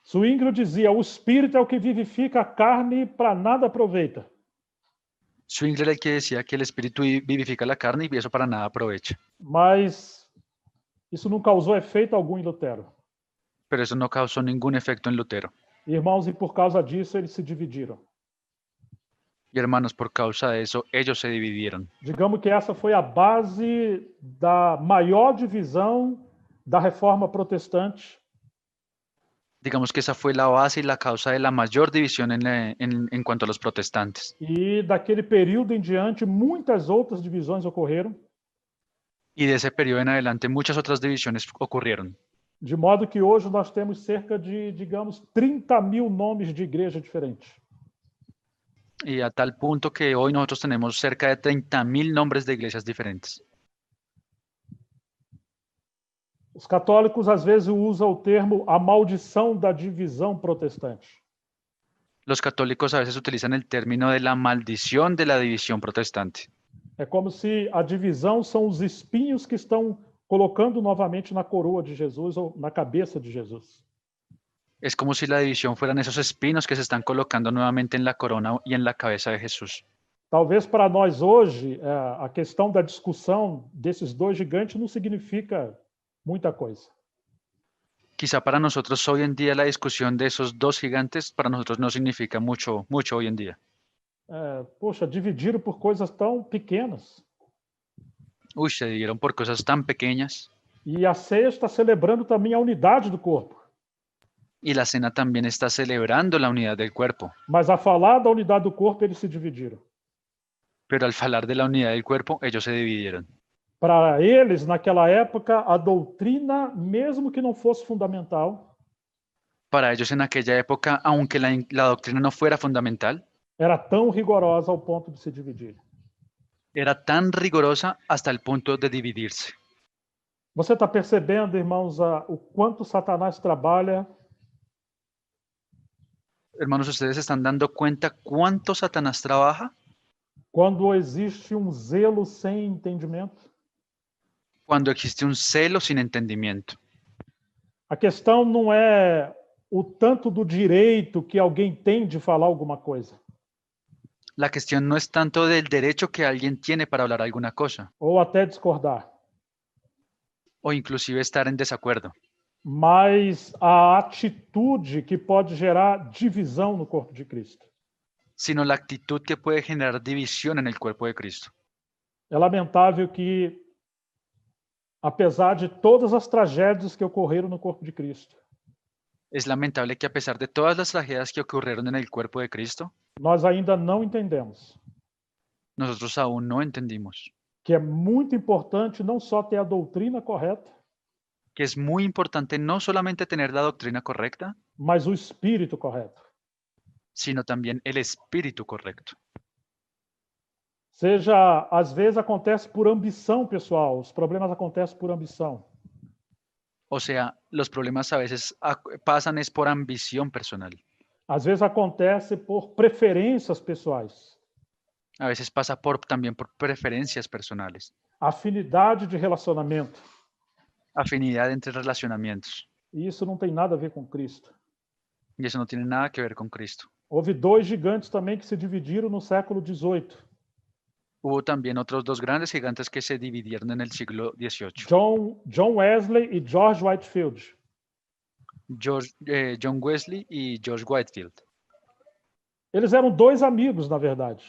Zwinglio dizia, o espírito é o que vivifica a carne para nada aproveita. Zwingli era el que decía que el espíritu vivifica la carne y eso para nada aprovecha. Mas isso não causou efeito algum em Lutero. Pero eso no causó ningún efecto en Lutero. Irmãos, e por causa disso eles se dividiram. Y hermanos, por causa de eso, ellos se dividieron. Digamos que essa foi a base da maior divisão da reforma protestante, Digamos que esa fue la base y la causa de la mayor división en cuanto a los protestantes. e daquele período em diante muitas outras divisões ocorreram, Y de ese periodo en adelante muchas otras divisiones ocurrieron. de modo que hoje nós temos cerca de, digamos, 30.000 nomes de igreja diferentes. Y a tal punto que hoy nosotros tenemos cerca de 30.000 nombres de iglesias diferentes. Os católicos às vezes usam o termo a maldição da divisão protestante. Los católicos a veces utilizan el término de la maldición de la división protestante. É como se a divisão são os espinhos que estão colocando novamente na coroa de Jesus ou na cabeça de Jesus. Es como si la división fueran esos espinos que se están colocando nuevamente en la corona y en la cabeza de Jesús. Talvez para nós hoje a questão da discussão desses dois gigantes não significa muita coisa. Quizá para nosotros hoy en día la discusión de esos dos gigantes para nosotros no significa mucho, mucho hoy en día. Poxa, dividiram por coisas tão pequenas. Uy, se dividieron por cosas tan pequeñas. E a ceia está celebrando também a unidade do corpo. Y la cena también está celebrando la unidad del cuerpo. Mas a falar da unidade do corpo, eles se dividiram. Pero al hablar de la unidad del cuerpo, ellos se dividieron. Para eles, naquela época, a doutrina, mesmo que não fosse fundamental, Para ellos en aquella época, aunque la doctrina no fuera fundamental, era tão rigorosa ao ponto de se dividir. era tan rigurosa hasta el punto de dividirse. Você está percebendo, irmãos, o quanto Satanás trabalha Hermanos, ¿ustedes se están dando cuenta cuánto Satanás trabaja quando existe zelo sem entendimento? cuando existe un celo sin entendimiento? A questão não é o tanto do direito que alguém tem de falar alguma coisa, La cuestión no es tanto del derecho que alguien tiene para hablar alguna cosa, ou até discordar, o inclusive estar en desacuerdo, mas a atitude que pode gerar divisão no corpo de Cristo. sino la actitud que puede generar división en el cuerpo de Cristo. É lamentável que, apesar de todas as tragédias que ocorreram no corpo de Cristo, Es lamentable que a pesar de todas las tragedias que ocurrieron en el cuerpo de Cristo, nós ainda não entendemos nosotros aún no entendimos que é muito importante não só ter a doutrina correta, que es muy importante no solamente tener la doctrina correcta, mas o espírito correto. sino también el espíritu correcto. Seja, às vezes acontece por ambição pessoal, os problemas acontecem por ambição. O sea, los problemas a veces pasan es por ambición personal. Às vezes acontece por preferências pessoais, A veces pasa también por preferencias personales, afinidade de relacionamento. afinidad entre relacionamientos. E isso não tem nada a ver com Cristo. Y eso no tiene nada que ver con Cristo. Houve dois gigantes também que se dividiram no século XVIII. Hubo también otros dos grandes gigantes que se dividieron en el siglo XVIII. John Wesley e George Whitefield. John Wesley y George Whitefield. Eles eram dois amigos, na verdade.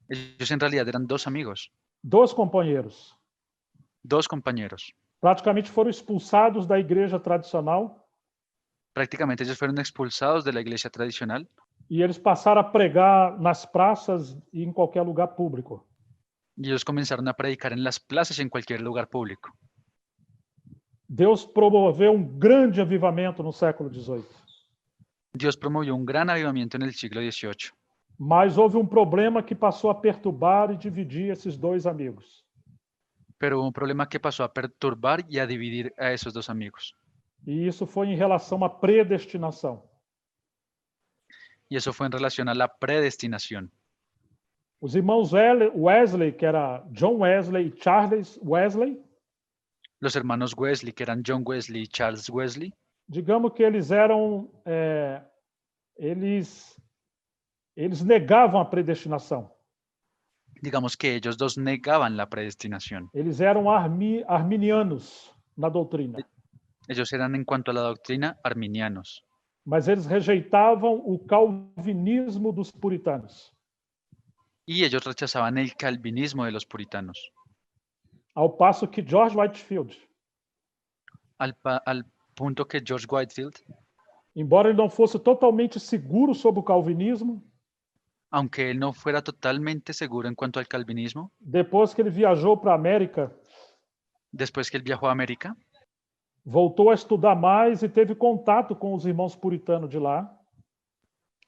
Ellos en realidad eran dos amigos, Dois companheiros. dos compañeros. Praticamente foram expulsados da igreja tradicional Prácticamente ellos fueron expulsados de la iglesia tradicional e eles passaram a pregar nas praças e em qualquer lugar público. y ellos comenzaron a predicar en las plazas y en cualquier lugar público. Deus promoveu grande avivamento no século XVIII. Dios promovió un gran avivamiento en el siglo XVIII, Mas houve problema que passou a perturbar e dividir esses dois amigos. pero hubo un problema que pasó a perturbar y a dividir a esos dos amigos. E isso foi em relação à predestinação. Y eso fue en relación a la predestinación. Os irmãos Wesley, que era John Wesley e Charles Wesley, Los hermanos Wesley, que eran John Wesley y Charles Wesley, digamos que eles eram, eles negavam a predestinação. digamos que ellos dos negaban la predestinación. Eles eram arminianos na doutrina, Ellos eran en cuanto a la doctrina arminianos, mas eles rejeitavam o calvinismo dos puritanos. y ellos rechazaban el calvinismo de los puritanos, Ao passo que George Whitefield, al punto que George Whitefield, embora ele não fosse totalmente seguro sobre o calvinismo, aunque él no fuera totalmente seguro en cuanto al calvinismo, depois que ele viajou para a América, después que él viajó a América, voltou a estudar mais e teve contato com os irmãos puritanos de lá.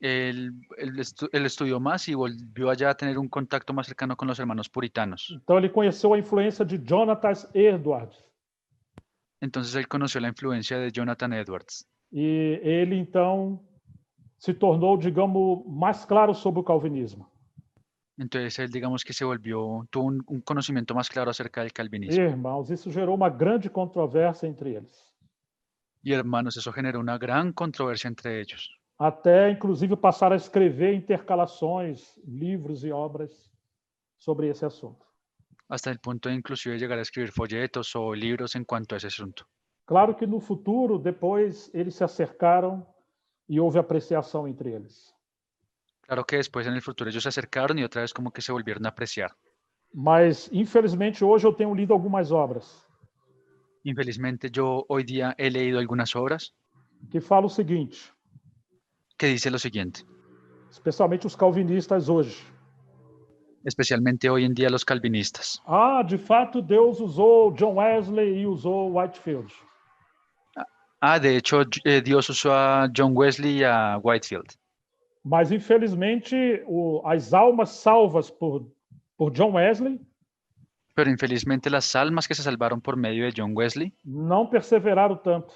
él estudió más y volvió allá a tener un contacto más cercano con los hermanos puritanos. Então ele conheceu a influência de Jonathan Edwards. Entonces él conoció la influencia de Jonathan Edwards. E ele então se tornou, digamos, mais claro sobre o calvinismo. Entonces él, digamos que tuvo un conocimiento más claro acerca del calvinismo. Irmãos, isso gerou uma grande controvérsia entre eles. Y hermanos, eso generó una gran controversia entre ellos. Até, inclusive, passaram a escrever intercalações, livros e obras sobre esse assunto. Hasta el punto de inclusive llegar a escribir folletos o libros en cuanto a ese asunto. Claro que no futuro, depois, eles se acercaram e houve apreciação entre eles. Claro que después en el futuro ellos se acercaron y otra vez como que se volvieron a apreciar. Mas, infelizmente, hoje eu tenho lido algumas obras Infelizmente yo hoy día he leído algunas obras que falam o seguinte, que dice lo siguiente, especialmente os calvinistas hoje. especialmente hoy en día los calvinistas. Ah, de fato, Deus usou John Wesley e usou Whitefield. De hecho, Dios usó a John Wesley y a Whitefield. Mas, infelizmente, as almas salvas por John Wesley Pero infelizmente las almas que se salvaron por medio de John Wesley não perseveraram tanto,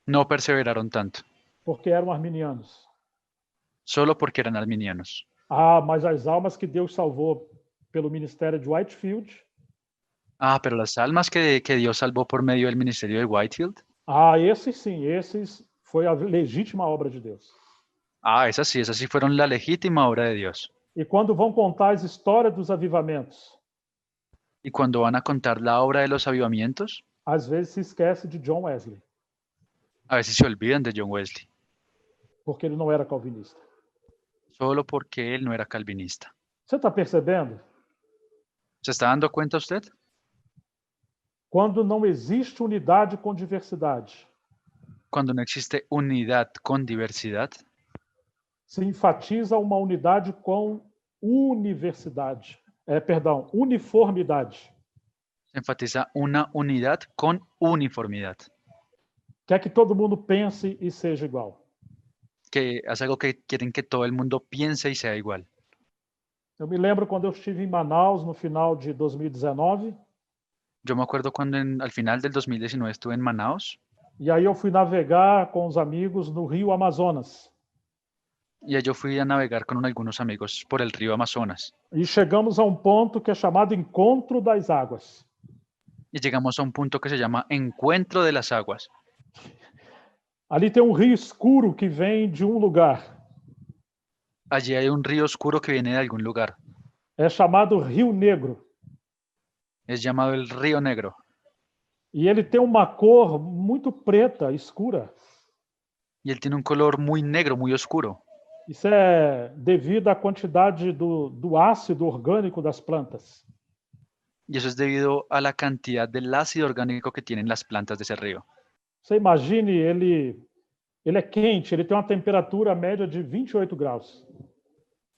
no perseveraron tanto, porque eram arminianos. solo porque eran arminianos. Ah, mas as almas que Deus salvou pelo ministério de Whitefield, Pero las almas que Dios salvó por medio del ministerio de Whitefield, esses sim, esses foi a legítima obra de Deus. esas sí fueron la legítima obra de Dios. E quando vão contar as histórias dos avivamentos, Y cuando van a contar la obra de los avivamientos, às vezes se esquece de John Wesley, a veces se olvidan de John Wesley, porque ele não era calvinista. solo porque él no era calvinista. Você está percebendo? ¿Se está dando cuenta usted? Quando não existe unidade com diversidade, Cuando no existe unidad con diversidad, se enfatiza uma unidade com uniformidade. se enfatiza una unidad con uniformidad, Quer que todo mundo pense e seja igual. que es algo que quieren que todo el mundo piense y sea igual. Eu me lembro quando eu estive em Manaus no final de 2019, Yo me acuerdo cuando al final del 2019 estuve en Manaus e aí eu fui navegar com os amigos no Rio Amazonas. y yo fui a navegar con algunos amigos por el río Amazonas. E chegamos a um ponto que é chamado Encontro das Águas. Y llegamos a un punto que se llama Encuentro de las Aguas. Ali tem um rio escuro que vem de um lugar. Allí hay un río oscuro que viene de algún lugar. É chamado Rio Negro. Es llamado el Río Negro. E ele tem uma cor muito preta, escura. Y él tiene un color muy negro, muy oscuro. Isso é devido à quantidade do ácido orgânico das plantas. Y eso es debido a la cantidad del ácido orgánico que tienen las plantas de ese río. Você imagine, ele é quente, ele tem uma temperatura média de 28 graus.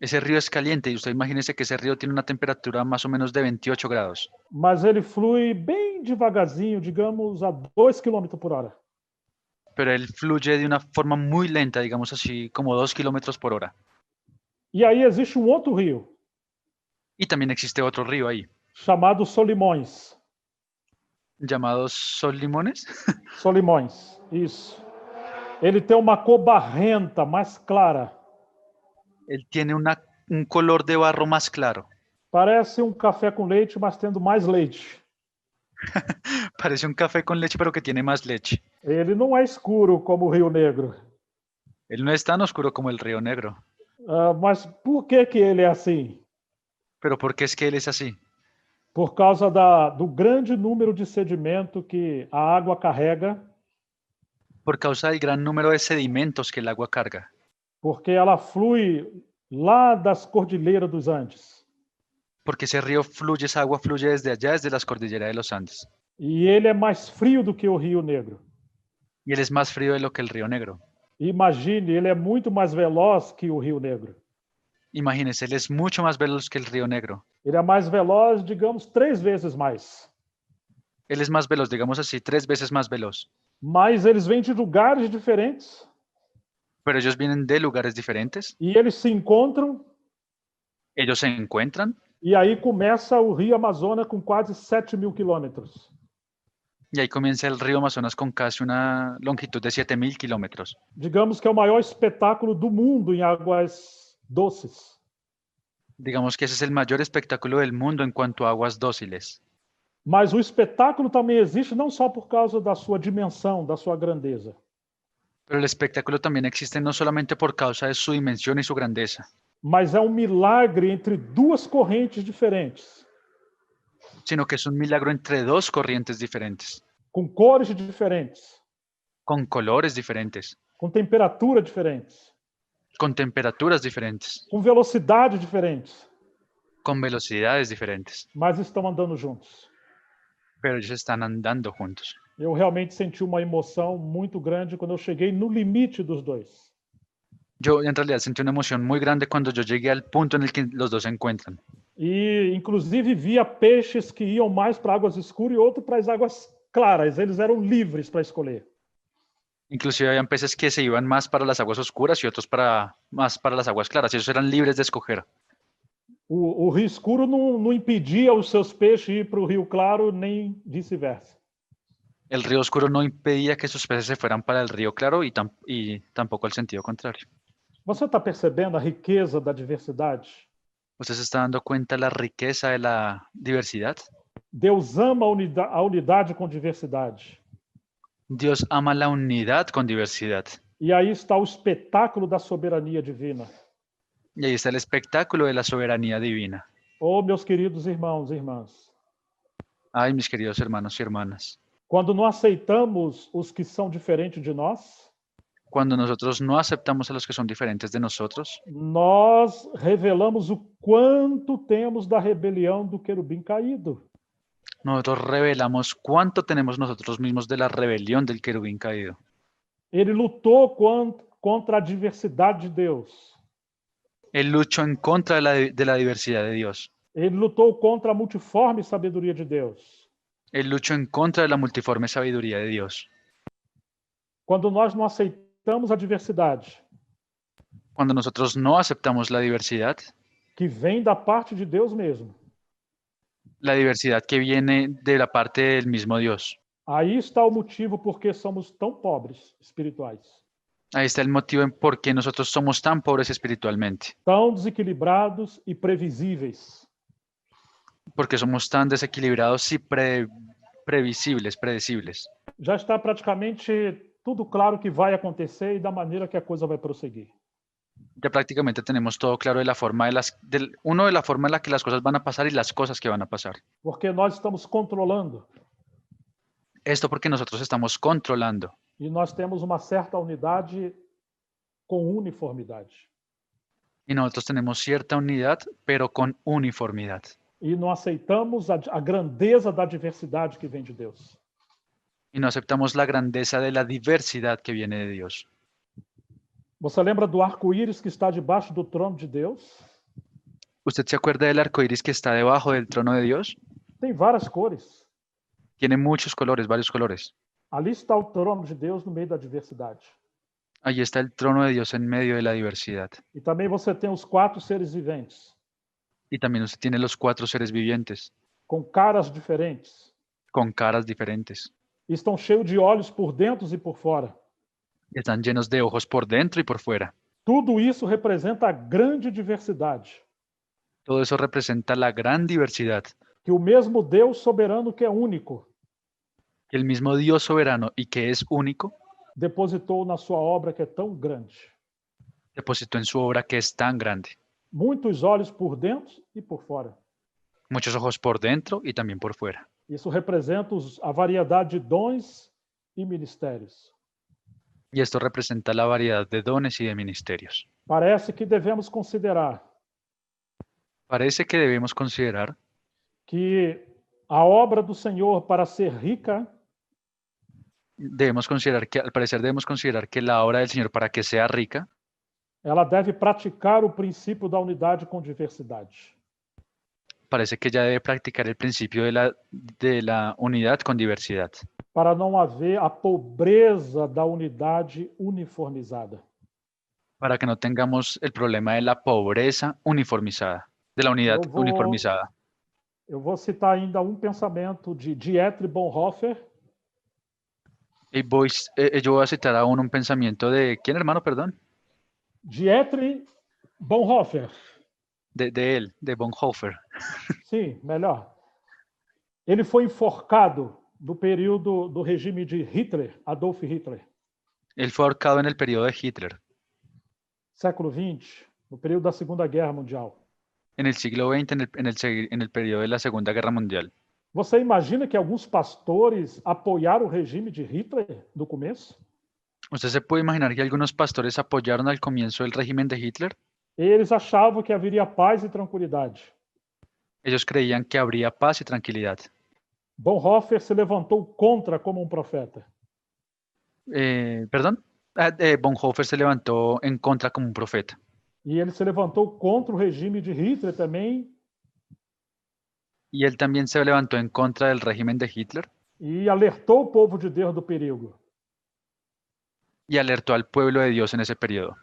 Ese río es caliente y usted imagínese que ese río tiene una temperatura más o menos de 28 grados. Mas ele flui bem devagarzinho, digamos, a 2 km por hora. Pero él fluye de una forma muy lenta, digamos así, como 2 kilómetros por hora. E aí existe um outro rio, Y también existe otro río ahí, chamado Solimões. llamado Sol Limones. Solimões, isso. Ele tem uma cor barrenta, mais clara. Él tiene un color de barro más claro. Parece um café com leite, mas tendo mais leite. Parece un café con leche, pero que tiene más leche. Ele não é escuro como o Rio Negro. Él no es tan oscuro como el Río Negro. Mas por que ele é assim? Pero ¿por qué es que él es así? Por causa do grande número de sedimento que a água carrega, Por causa del gran número de sedimentos que el agua carga. porque ela flui lá das cordilheiras dos Andes. Porque ese río fluye, esa agua fluye desde allá, desde las cordilleras de los Andes. E ele é mais frio do que o Rio Negro. Y él es más frío de lo que el Río Negro. Imagine, ele é muito mais veloz que o Rio Negro. Imagínense, él es mucho más veloz que el Río Negro. Ele é mais veloz, digamos, 3 vezes mais. Él es más veloz, digamos así, 3 veces más veloz. Mas eles vêm de lugares diferentes Pero ellos vienen de lugares diferentes. e eles se encontram Ellos se encuentran e aí começa o Rio Amazonas com quase 7.000 quilômetros. y ahí comienza el río Amazonas con casi una longitud de 7.000 kilómetros. Digamos que é o maior espetáculo do mundo em águas doces. Digamos que ese es el mayor espectáculo del mundo en cuanto a aguas dóciles. Mas o espetáculo também existe não só por causa da sua dimensão, da sua grandeza, Pero el espectáculo también existe no solamente por causa de su dimensión y su grandeza, mas é um milagre entre duas correntes diferentes, sino que es un milagro entre dos corrientes diferentes, com cores diferentes, con colores diferentes, com temperatura diferentes, con temperaturas diferentes, com velocidade diferentes, con velocidades diferentes, mas estão andando juntos. pero ellos están andando juntos. Eu realmente senti uma emoção muito grande quando eu cheguei no limite dos dois. Yo en realidad sentí una emoción muy grande cuando yo llegué al punto en el que los dos se encuentran. E, inclusive, via peixes que iam mais para águas escuras e outros para as águas claras. Eles eram livres para escolher. Inclusive habían peces que se iban más para las aguas oscuras y otros más para las aguas claras. Y ellos eran libres de escoger. O rio escuro não impedia os seus peixes ir para o rio claro, nem vice-versa. El río oscuro no impedía que sus peces se fueran para el río claro y tampoco el sentido contrario. Você está percebendo a riqueza da diversidade? ¿Usted se está dando cuenta de la riqueza de la diversidad? Deus ama a unidade com diversidade. Dios ama la unidad con diversidad. E aí está o espetáculo da soberania divina. Y ahí está el espectáculo de la soberanía divina. Oh, meus queridos irmãos e irmãs, Ay, mis queridos hermanos y hermanas. quando não aceitamos os que são diferentes de nós, Cuando nosotros no aceptamos a los que son diferentes de nosotros, nós revelamos o quanto temos da rebelião do querubim caído. nosotros revelamos cuánto tenemos nosotros mismos de la rebelión del querubín caído. Ele lutou contra a diversidade de Deus. Él luchó en contra de la diversidad de Dios. Ele lutou contra a multiforme sabedoria de Deus. Él luchó en contra de la multiforme sabiduría de Dios. Quando nós não aceitamos a diversidade Cuando nosotros no aceptamos la diversidad da parte de Deus mesmo, que viene de la parte del mismo Dios, aí está o motivo por que somos tão pobres espirituais, ahí está el motivo en por qué nosotros somos tan pobres espiritualmente, tão desequilibrados e previsíveis. porque somos tan desequilibrados y predecibles. Já está praticamente tudo claro que vai acontecer e da maneira que a coisa vai prosseguir. Ya prácticamente tenemos todo claro de la forma de la forma en la que las cosas van a pasar y las cosas que van a pasar. Porque nós estamos controlando Esto porque nosotros estamos controlando e nós temos uma certa unidade com uniformidade. y nosotros tenemos cierta unidad, pero con uniformidad. E não aceitamos a grandeza da diversidade que vem de Deus. Y no aceptamos la grandeza de la diversidad que viene de Dios. Você lembra do arco-íris que está debaixo do trono de Deus? ¿Usted se acuerda del arco iris que está debajo del trono de Dios? Tem várias cores. Tiene muchos colores, varios colores. Ali está o trono de Deus no meio da diversidade. Allí está el trono de Dios en medio de la diversidad. E também você tem os 4 seres viventes, Y también usted tiene los 4 seres vivientes, com caras diferentes. con caras diferentes. E estão cheios de olhos por dentro e por fora. Están llenos de ojos por dentro y por fuera. Tudo isso representa a grande diversidade. Todo eso representa la gran diversidad Que o mesmo Deus soberano, que é único, que el mismo Dios soberano y que es único depositou na sua obra que é tão grande. depositó en su obra que es tan grande. Muitos olhos por dentro e por fora. Muchos ojos por dentro y también por fuera. Isso representa a variedade de dons e ministérios. Y esto representa la variedad de dones y de ministerios. Parece que devemos considerar Parece que debemos considerar que a obra do Senhor para ser rica al parecer debemos considerar que la obra del Señor para que sea rica, ela deve praticar o princípio da unidade com diversidade. parece que ella debe practicar el principio de la unidad con diversidad, Para não haver a pobreza da unidade uniformizada. para que no tengamos el problema de la pobreza uniformizada, de la unidad uniformizada. Eu vou citar ainda um pensamento de Dietrich Bonhoeffer, Yo voy a citar aún un pensamiento de, ¿quién hermano, perdón? Dietrich Bonhoeffer. De Bonhoeffer. Sim, melhor. Ele foi enforcado no período do regime de Hitler, Adolf Hitler, Él fue ahorcado en el periodo de Hitler, século XX, no período da Segunda Guerra Mundial. en el siglo XX, en el periodo de la Segunda Guerra Mundial. Você imagina que alguns pastores apoiaram o regime de Hitler no começo? ¿Usted se puede imaginar que algunos pastores apoyaron al comienzo del régimen de Hitler? Eles achavam que haveria paz e tranquilidade. Ellos creían que habría paz y tranquilidad. Bonhoeffer se levantou contra como um profeta. ¿Perdón? Bonhoeffer se levantó en contra como un profeta. E ele se levantou contra o regime de Hitler também Y él también se levantó en contra del régimen de Hitler e alertou o povo de Deus do perigo. y alertó al pueblo de Dios en ese periodo,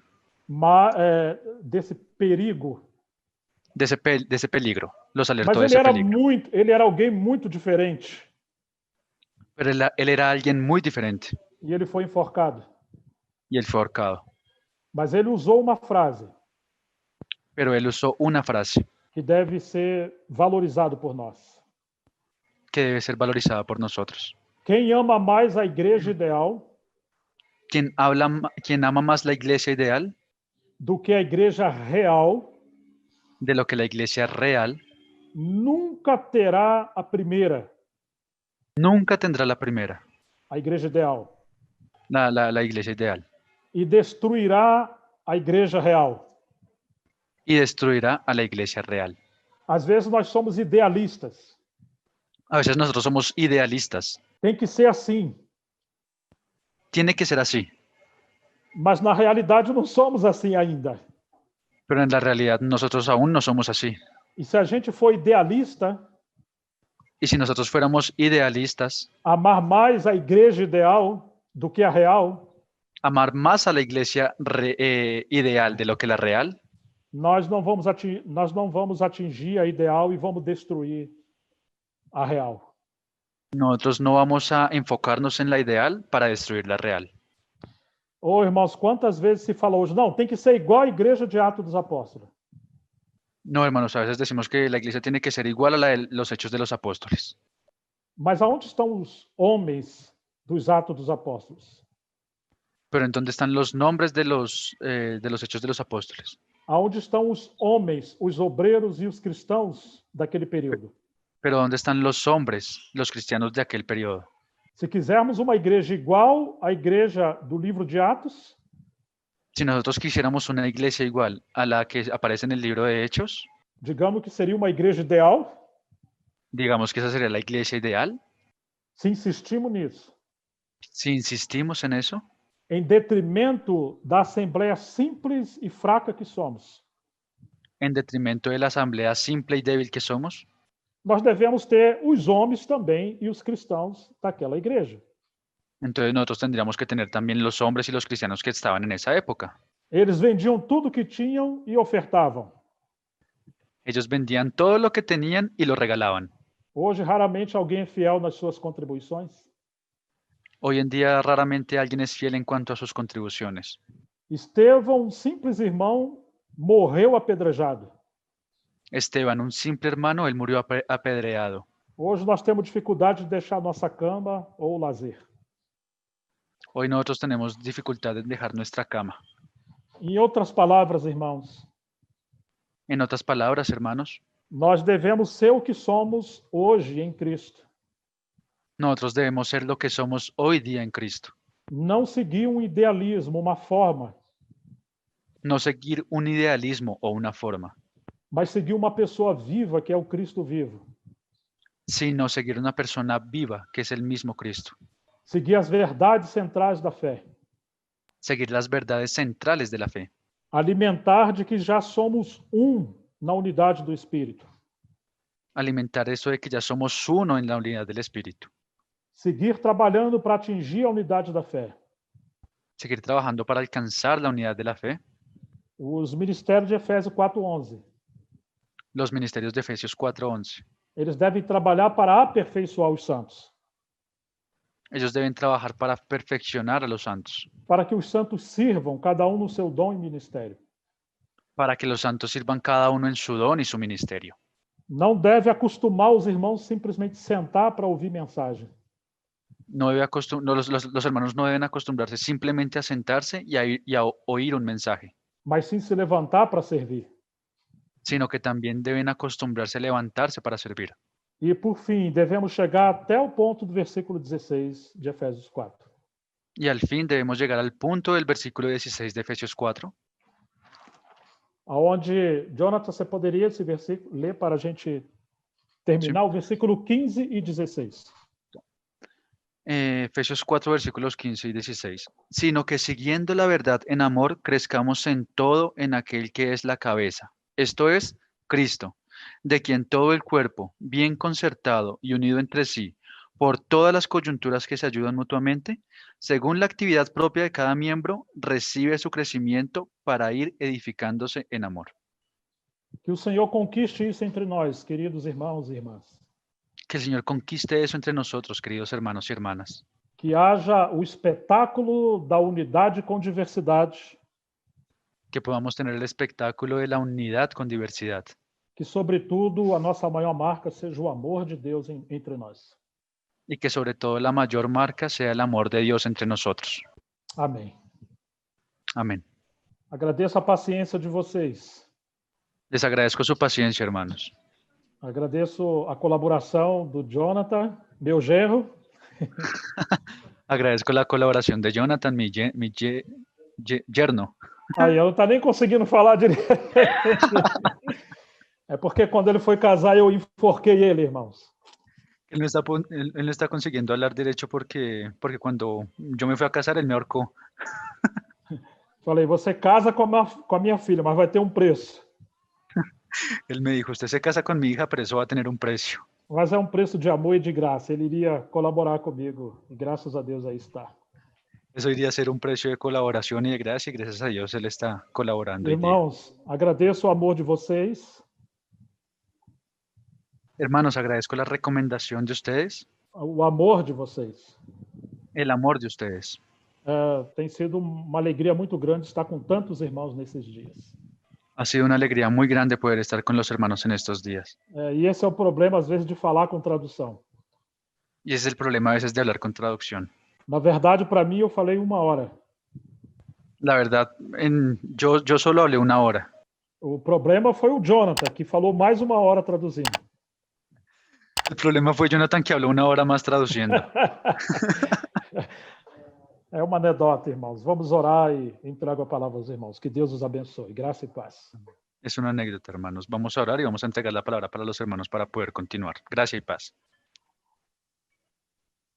Desse perigo. de ese peligro. Los Mas alertó de ele ese era peligro. ele era alguém muito diferente Pero él era alguien muy diferente e ele foi enforcado. y él fue ahorcado. Mas ele usou uma frase Pero él usó una frase que deve ser valorizado por nós. que debe ser valorizada por nosotros. Quem ama mais a igreja ideal Quien ama más la iglesia ideal do que a igreja real de lo que la iglesia real nunca terá a primeira, nunca tendrá la primera, a igreja ideal, la iglesia ideal, e destruirá a igreja real. y destruirá a la iglesia real. Às vezes nós somos idealistas. A veces nosotros somos idealistas. Tem que ser assim. Tiene que ser así, Mas na realidade não somos assim ainda. pero en la realidad nosotros aún no somos así. E se a gente for idealista, Y si nosotros fuéramos idealistas, amar mais a igreja ideal do que a real, amar más a la iglesia ideal de lo que la real, nós não vamos atingir a ideal e vamos destruir a real. nosotros no vamos a enfocarnos en la ideal para destruir la real. Ô, irmãos, quantas vezes se falou hoje, não, tem que ser igual a igreja de Atos dos Apóstolos. No, hermanos, a veces decimos que la iglesia tiene que ser igual a la de los hechos de los apóstoles. Mas aonde estão os homens dos Atos dos Apóstolos? Pero ¿en dónde están los nombres de los hechos de los apóstoles? Aonde estão os homens, os obreiros e os cristãos daquele período? Pero ¿dónde están los hombres, los cristianos de aquel periodo? Se quisermos uma igreja igual à igreja do livro de Atos, Si nosotros quisiéramos una iglesia igual a la que aparece en el libro de Hechos, digamos que seria uma igreja ideal, digamos que esa sería la iglesia ideal. se insistimos nisso, Si insistimos en eso, em detrimento da assembleia simples e fraca que somos, en detrimento de la asamblea simple y débil que somos, nós devemos ter os homens também e os cristãos daquela igreja. entonces nosotros tendríamos que tener también los hombres y los cristianos que estaban en esa época. Eles vendiam tudo que tinham e ofertavam. Ellos vendían todo lo que tenían y lo regalaban. Hoje, raramente alguém é fiel nas suas contribuições. Hoy en día raramente alguien es fiel en cuanto a sus contribuciones. Estevão, um simples irmão, morreu apedrejado. Esteban, un simple hermano, él murió apedreado. Hoje nós temos dificuldade de deixar nossa cama ou lazer. Hoy nosotros tenemos dificultad en dejar nuestra cama. Em outras palavras, irmãos, En otras palabras, hermanos, nós devemos ser o que somos hoje em Cristo. nosotros debemos ser lo que somos hoy día en Cristo. Não seguir um idealismo, uma forma, No seguir un idealismo o una forma, mas seguir uma pessoa viva, que é o Cristo vivo. sino seguir una persona viva, que es el mismo Cristo. Seguir as verdades centrais da fé. Seguir las verdades centrales de la fe. Alimentar de que já somos na unidade do Espírito. Alimentar eso de que ya somos uno en la unidad del Espíritu. Seguir trabalhando para atingir a unidade da fé. Seguir trabajando para alcanzar la unidad de la fe. Os ministérios de Efésios 4:11. Los ministerios de Efesios 4:11. Eles devem trabalhar para aperfeiçoar os santos. Ellos deben trabajar para perfeccionar a los santos, Para que os santos sirvam, cada um no seu dom e ministério. para que los santos sirvan cada uno en su don y su ministerio. Não deve acostumar os irmãos simplesmente sentar para ouvir mensagem. Los hermanos no deben acostumbrarse simplemente a sentarse y a oír un mensaje, Mas sim se levantar para servir. sino que también deben acostumbrarse a levantarse para servir. E, por fim, devemos chegar até o ponto do versículo 16 de Efésios 4. Y al fin debemos llegar al punto del versículo 16 de Efesios 4, Onde, Jonathan, você poderia esse versículo ler para a gente terminar o versículo 15 e 16. Efesios 4, versículos 15 y 16. Sino que siguiendo la verdad en amor, crezcamos en todo en aquel que es la cabeza, esto es, Cristo, de quien todo el cuerpo, bien concertado y unido entre sí, por todas las coyunturas que se ayudan mutuamente, según la actividad propia de cada miembro, recibe su crecimiento para ir edificándose en amor. Que o Senhor conquiste isso entre nós, queridos irmãos e irmãs. Que el Señor conquiste eso entre nosotros, queridos hermanos y hermanas. Que haja o espetáculo da unidade com diversidade. Que podamos tener el espectáculo de la unidad con diversidad. Que, sobretudo, a nossa maior marca seja o amor de Deus entre nós. Y que sobre todo la mayor marca sea el amor de Dios entre nosotros. Amém. Amén. Agradeço a paciência de vocês. Les agradezco su paciencia, hermanos. Agradeço a colaboração do Jonathan, meu genro. Agradezco la colaboración de Jonathan, mi yerno. Aí, eu não tá nem conseguindo falar direito. É porque quando ele foi casar, eu enforquei ele, irmãos. Él no está consiguiendo hablar derecho porque cuando yo me fui a casar, él me ahorcó. Falei, você casa com a minha filha, mas vai ter um preço. Él me dijo, usted se casa con mi hija, pero eso va a tener un precio. Mas é um preço de amor e de graça. Ele iria colaborar comigo, e graças a Deus aí está. Eso iría a ser un precio de colaboración y de gracia, y gracias a Dios Él está colaborando. Irmãos, agradeço o amor de vocês. Hermanos, agradezco la recomendación de ustedes, O amor de vocês. el amor de ustedes. Tem sido uma alegria muito grande estar com tantos irmãos nesses dias. Ha sido una alegría muy grande poder estar con los hermanos en estos días. E esse é o problema, às vezes, de falar com tradução. Y ese es el problema a veces de hablar con traducción. Na verdade, para mim, eu falei 1 hora. La verdad, yo solo hablé 1 hora. O problema foi o Jonathan, que falou mais 1 hora traduzindo. El problema fue Jonathan, que habló 1 hora más traduciendo. É uma anedota, irmãos. Vamos orar e entrego a palavra aos irmãos. Que Deus os abençoe. Graça e paz. Es una anécdota, hermanos. Vamos a orar y vamos a entregar la palabra para los hermanos para poder continuar. Gracia y paz.